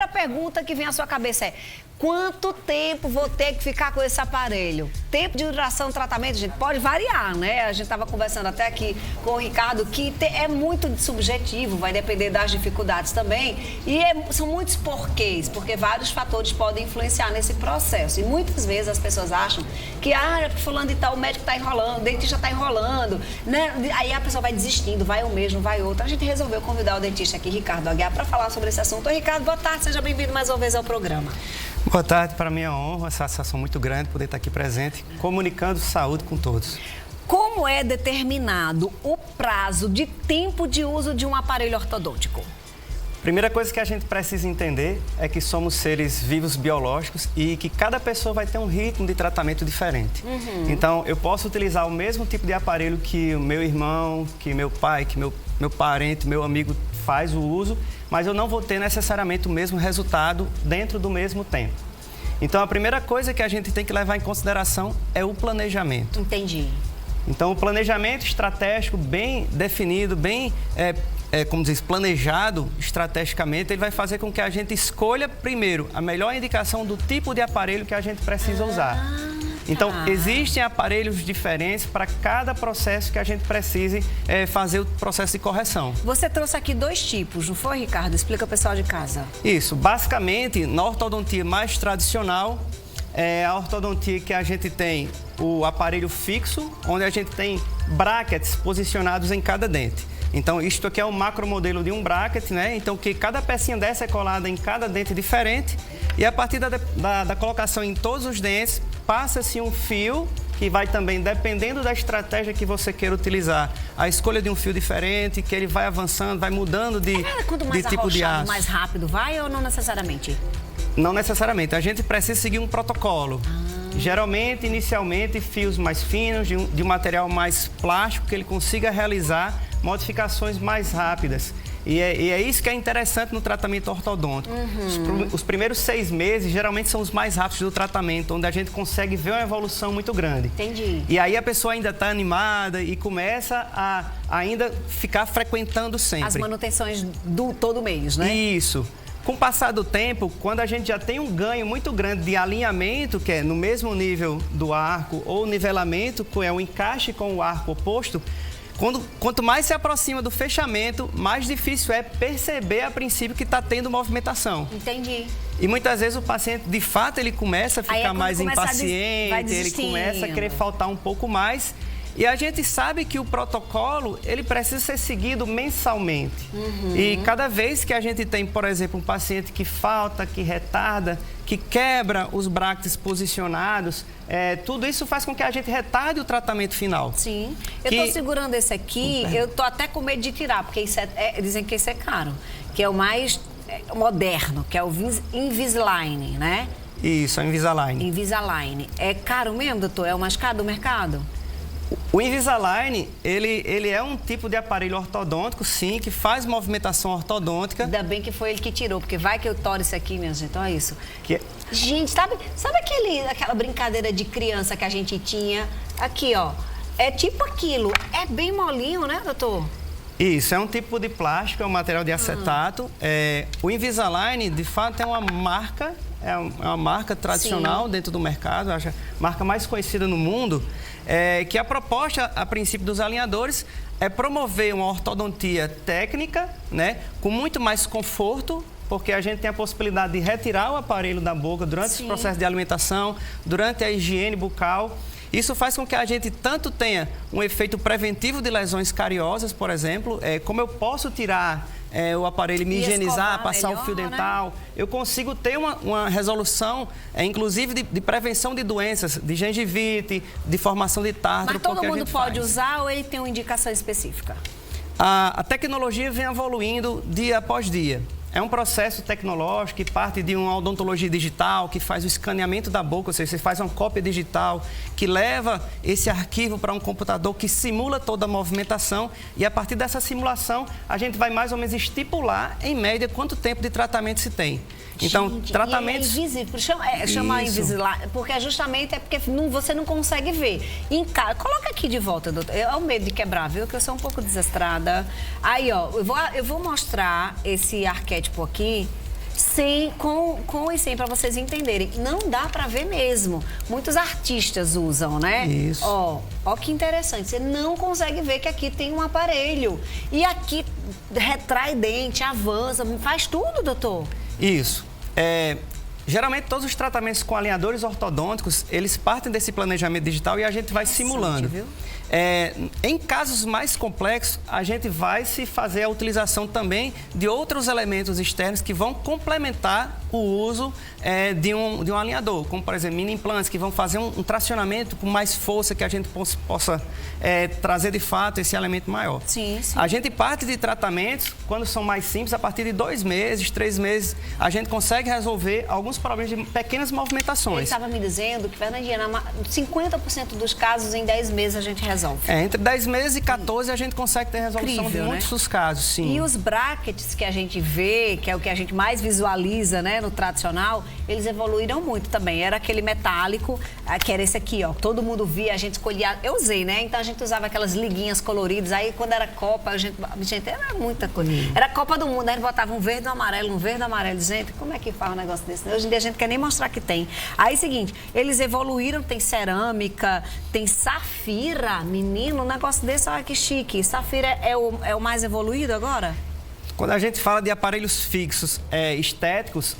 primeira pergunta que vem à sua cabeça é: quanto tempo vou ter que ficar com esse aparelho? Tempo de duração do tratamento, gente, pode variar, né? A gente estava conversando até aqui com o Ricardo que é muito subjetivo, vai depender das dificuldades também. E são muitos porquês, porque vários fatores podem influenciar nesse processo. E muitas vezes as pessoas acham que, fulano de tal, o médico está enrolando, o dentista está enrolando, né? Aí a pessoa vai desistindo, vai um mês, não vai outro. A gente resolveu convidar o dentista aqui, Ricardo Aguiar, para falar sobre esse assunto. Oi, Ricardo, boa tarde, seja bem-vindo mais uma vez ao programa. Boa tarde, para mim é uma honra, uma satisfação muito grande poder estar aqui presente, comunicando saúde com todos. Como é determinado o prazo de tempo de uso de um aparelho ortodôntico? Primeira coisa que a gente precisa entender é que somos seres vivos biológicos e que cada pessoa vai ter um ritmo de tratamento diferente. Então, eu posso utilizar o mesmo tipo de aparelho que o meu irmão, que meu pai, que meu parente, meu amigo faz o uso, mas eu não vou ter necessariamente o mesmo resultado dentro do mesmo tempo. Então, a primeira coisa que a gente tem que levar em consideração é o planejamento. Entendi. Então, o planejamento estratégico bem definido, bem, como diz, planejado estrategicamente, ele vai fazer com que a gente escolha, primeiro, a melhor indicação do tipo de aparelho que a gente precisa usar. Então, existem aparelhos diferentes para cada processo que a gente precise fazer o processo de correção. Você trouxe aqui 2 tipos, não foi, Ricardo? Explica ao pessoal de casa. Isso. Basicamente, na ortodontia mais tradicional, é a ortodontia que a gente tem o aparelho fixo, onde a gente tem brackets posicionados em cada dente. Então, isto aqui é o macromodelo de um bracket, né? Então, que cada pecinha dessa é colada em cada dente diferente. E a partir da colocação em todos os dentes, passa-se um fio que vai também, dependendo da estratégia que você queira utilizar, a escolha de um fio diferente, que ele vai avançando, vai mudando de tipo de aço. Mais rápido vai ou não necessariamente? Não necessariamente. A gente precisa seguir um protocolo. Geralmente, inicialmente, fios mais finos, de um material mais plástico, que ele consiga realizar modificações mais rápidas. E é isso que é interessante no tratamento ortodôntico. Os primeiros 6 meses, geralmente, são os mais rápidos do tratamento, onde a gente consegue ver uma evolução muito grande. Entendi. E aí a pessoa ainda está animada e começa a ainda ficar frequentando sempre. As manutenções do todo mês, né? Isso. Com o passar do tempo, quando a gente já tem um ganho muito grande de alinhamento, que é no mesmo nível do arco, ou nivelamento, que é o encaixe com o arco oposto, quanto mais se aproxima do fechamento, mais difícil é perceber a princípio que está tendo movimentação. Entendi. E muitas vezes o paciente, de fato, ele começa a ficar mais impaciente, ele começa a querer faltar um pouco mais. E a gente sabe que o protocolo, ele precisa ser seguido mensalmente. E cada vez que a gente tem, por exemplo, um paciente que falta, que retarda, que quebra os brackets posicionados, tudo isso faz com que a gente retarde o tratamento final. Sim. Eu estou segurando esse aqui, eu estou até com medo de tirar, porque isso dizem que esse é caro, que é o mais moderno, que é o Invisalign, né? Isso, é o Invisalign. Invisalign. É caro mesmo, doutor? É o mais caro do mercado? O Invisalign, ele é um tipo de aparelho ortodôntico, sim, que faz movimentação ortodôntica. Ainda bem que foi ele que tirou, porque vai que eu toro isso aqui, minha gente, olha isso. Gente, sabe aquela brincadeira de criança que a gente tinha? Aqui, ó, é tipo aquilo, é bem molinho, né, doutor? Isso, é um tipo de plástico, é um material de acetato. O Invisalign, de fato, é uma marca tradicional dentro do mercado, acho a marca mais conhecida no mundo, que a proposta, a princípio dos alinhadores, é promover uma ortodontia técnica, né, com muito mais conforto, porque a gente tem a possibilidade de retirar o aparelho da boca durante o processo de alimentação, durante a higiene bucal. Isso faz com que a gente tanto tenha um efeito preventivo de lesões cariosas, por exemplo, como eu posso tirar o aparelho, me higienizar, passar o fio dental, eu consigo ter uma resolução, inclusive de prevenção de doenças, de gengivite, de formação de tártaro. Mas todo mundo pode usar ou ele tem uma indicação específica? A tecnologia vem evoluindo dia após dia. É um processo tecnológico que parte de uma odontologia digital, que faz o escaneamento da boca, ou seja, você faz uma cópia digital, que leva esse arquivo para um computador que simula toda a movimentação e a partir dessa simulação a gente vai mais ou menos estipular, em média, quanto tempo de tratamento se tem. Então, gente, tratamentos... E é invisível, chama Invisalign, porque justamente porque você não consegue ver. Coloca aqui de volta, doutor. É o medo de quebrar, viu? Que eu sou um pouco desastrada. Aí, ó, eu vou mostrar esse arquétipo aqui, Sem, com e sem, para vocês entenderem. Não dá para ver mesmo. Muitos artistas usam, né? Isso. Ó que interessante. Você não consegue ver que aqui tem um aparelho. E aqui retrai dente, avança, faz tudo, doutor. Isso. Geralmente, todos os tratamentos com alinhadores ortodônticos, eles partem desse planejamento digital e a gente vai simulando. Viu? Em casos mais complexos, a gente vai se fazer a utilização também de outros elementos externos que vão complementar o uso de um alinhador, como, por exemplo, mini implantes, que vão fazer um tracionamento com mais força, que a gente possa trazer, de fato, esse elemento maior. Sim, sim. A gente parte de tratamentos, quando são mais simples, a partir de 2 meses, 3 meses, a gente consegue resolver alguns problemas de pequenas movimentações. Ele estava me dizendo que, Fernandinha, 50% dos casos em 10 meses a gente resolve. Entre 10 meses e 14 a gente consegue ter resolução Incrível, de muitos né? dos casos, sim. E os brackets que a gente vê, que é o que a gente mais visualiza, né, no tradicional, eles evoluíram muito também. Era aquele metálico, que era esse aqui, ó. Todo mundo via, a gente escolhia. Eu usei, né? Então a gente usava aquelas liguinhas coloridas. Aí quando era Copa, gente, era muita coisa. Era Copa do Mundo, aí a gente botava um verde e um amarelo, Gente, como é que faz um negócio desse? Hoje em dia a gente quer nem mostrar que tem. Aí, seguinte, eles evoluíram, tem cerâmica, tem safira. Menino, um negócio desse, olha que chique. Safira é o mais evoluído agora? Quando a gente fala de aparelhos fixos estéticos,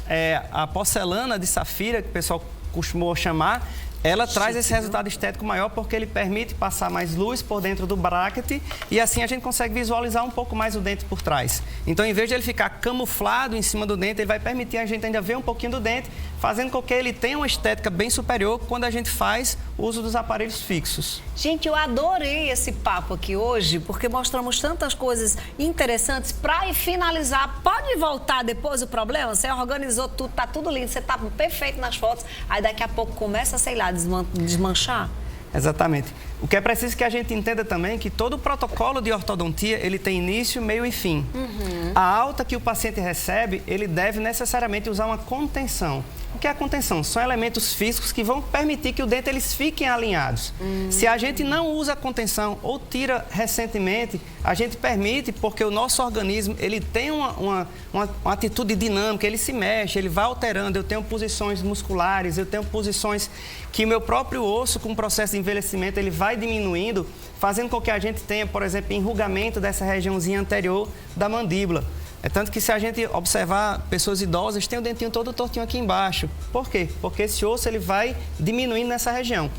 a porcelana de safira, que o pessoal costumou chamar, ela traz esse resultado estético maior porque ele permite passar mais luz por dentro do bracket e assim a gente consegue visualizar um pouco mais o dente por trás. Então, em vez de ele ficar camuflado em cima do dente, ele vai permitir a gente ainda ver um pouquinho do dente, fazendo com que ele tenha uma estética bem superior quando a gente faz o uso dos aparelhos fixos. Gente, eu adorei esse papo aqui hoje, porque mostramos tantas coisas interessantes. Para finalizar, pode voltar depois o problema? Você organizou tudo, tá tudo lindo, você tá perfeito nas fotos, aí daqui a pouco começa, sei lá, desmanchar? Exatamente. O que é preciso que a gente entenda também é que todo o protocolo de ortodontia, ele tem início, meio e fim. A alta que o paciente recebe, ele deve necessariamente usar uma contenção. O que é a contenção? São elementos físicos que vão permitir que o dente eles fiquem alinhados. Se a gente não usa a contenção ou tira recentemente, a gente permite, porque o nosso organismo ele tem uma atitude dinâmica, ele se mexe, ele vai alterando. Eu tenho posições musculares, eu tenho posições que o meu próprio osso, com o processo de envelhecimento, ele vai diminuindo, fazendo com que a gente tenha, por exemplo, enrugamento dessa regiãozinha anterior da mandíbula. É tanto que se a gente observar pessoas idosas, tem o dentinho todo tortinho aqui embaixo. Por quê? Porque esse osso ele vai diminuindo nessa região.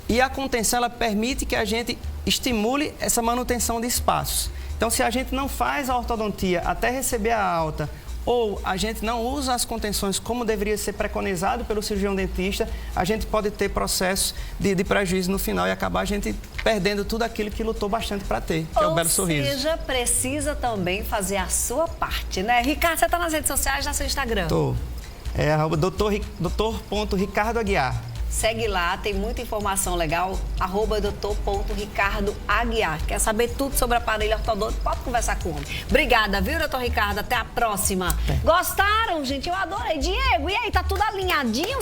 E a contenção ela permite que a gente estimule essa manutenção de espaços. Então, se a gente não faz a ortodontia até receber a alta, ou a gente não usa as contenções como deveria ser preconizado pelo cirurgião dentista, a gente pode ter processos de prejuízo no final e acabar a gente perdendo tudo aquilo que lutou bastante para ter, que é o belo sorriso. Ou seja, precisa também fazer a sua parte, né? Ricardo, você está nas redes sociais, no seu Instagram? Estou. doutor.ricardoaguiar. Segue lá, tem muita informação legal, @doutor.ricardoaguiar. Quer saber tudo sobre aparelho ortodôntico? Pode conversar com o homem. Obrigada, viu, doutor Ricardo? Até a próxima. Gostaram, gente? Eu adorei. Diego, e aí, tá tudo alinhadinho?